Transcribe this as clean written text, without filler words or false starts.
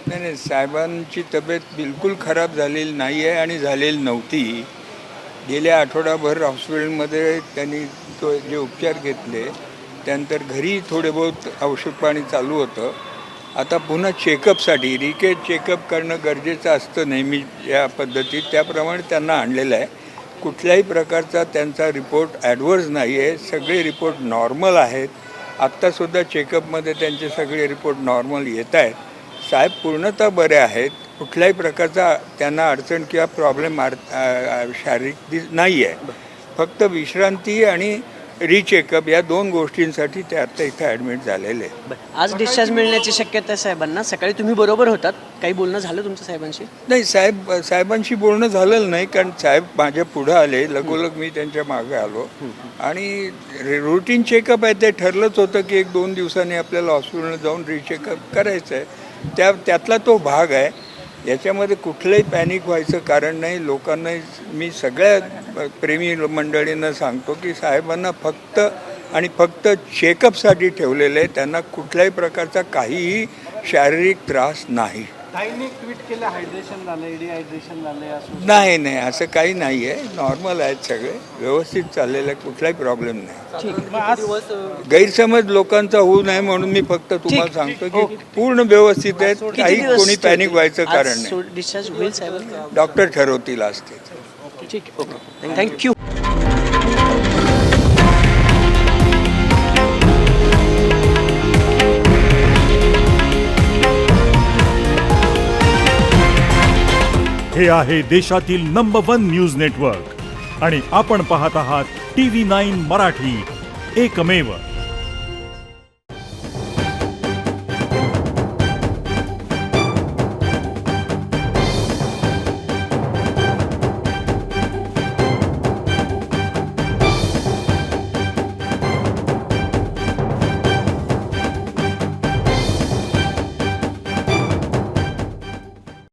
नाही नाही, साहेबांची तब्येत बिलकुल खराब झालेली नाही आहे आणि झालेली नव्हती. गेल्या आठवडाभर हॉस्पिटलमध्ये त्यांनी जे उपचार घेतले त्यानंतर घरी थोडे बहुत औषध पाणी चालू होतं. आता पुन्हा चेकअपसाठी चेकअप करणं गरजेचं असतं नेहमी या पद्धतीत, त्याप्रमाणे त्यांना आणलेलं आहे. कुठल्याही प्रकारचा त्यांचा रिपोर्ट ॲडव्हर्स नाही आहे, सगळे रिपोर्ट नॉर्मल आहेत. आत्तासुद्धा चेकअपमध्ये त्यांचे सगळे रिपोर्ट नॉर्मल येत आहेत. साहेब पूर्णतः बरे आहेत. कुठल्याही प्रकारचा त्यांना अडचण किंवा प्रॉब्लेम शारीरिक नाही आहे. फक्त विश्रांती आणि रिचेकअप या 2 गोष्टींसाठी ते आता इथं ॲडमिट झालेले आहेत. आज डिस्चार्ज मिळण्याची शक्यता आहे साहेबांना. सकाळी तुम्ही बरोबर होतात, काही बोलणं झालं तुमच्या साहेबांशी? नाही, साहेबांशी बोलणं झालेलं नाही, कारण साहेब माझ्या पुढं आले, लगोलग मी त्यांच्या मागे आलो आणि रुटीन चेकअप आहे. ते ठरलंच होतं की 1-2 दिवसांनी आपल्याला हॉस्पिटलला जाऊन रिचेकअप करायचं आहे. त्यातला तो भाग आहे. याच्यामध्ये कुठलंही पॅनिक व्हायचं कारण नाही. लोकांना मी सगळ्या प्रेमी मंडळींना सांगतो की साहेबांना फक्त आणि फक्त चेकअपसाठी ठेवलेलं आहे. त्यांना कुठल्याही प्रकारचा काहीही शारीरिक त्रास नाही. ट्विट केलं हायड्रेशन झालंय, डिहायड्रेशन झालंय असं? नाही, असं काही नाही आहे. नॉर्मल आहेत, सगळे व्यवस्थित चाललेलं आहे, कुठलाही प्रॉब्लेम नाही. गैरसमज लोकांचा होऊ नये म्हणून मी फक्त तुम्हाला सांगतो की पूर्ण व्यवस्थित आहेत. काही कोणी पॅनिक व्हायचं कारण नाही. डिस्चार्ज होईल साहेब? डॉक्टर ठरवतील असते. ठीक आहे, ओके, थँक्यू. हे आहे देशातील नंबर 1 न्यूज नेटवर्क आणि आपण पाहत आहात TV9 मराठी, एकमेव.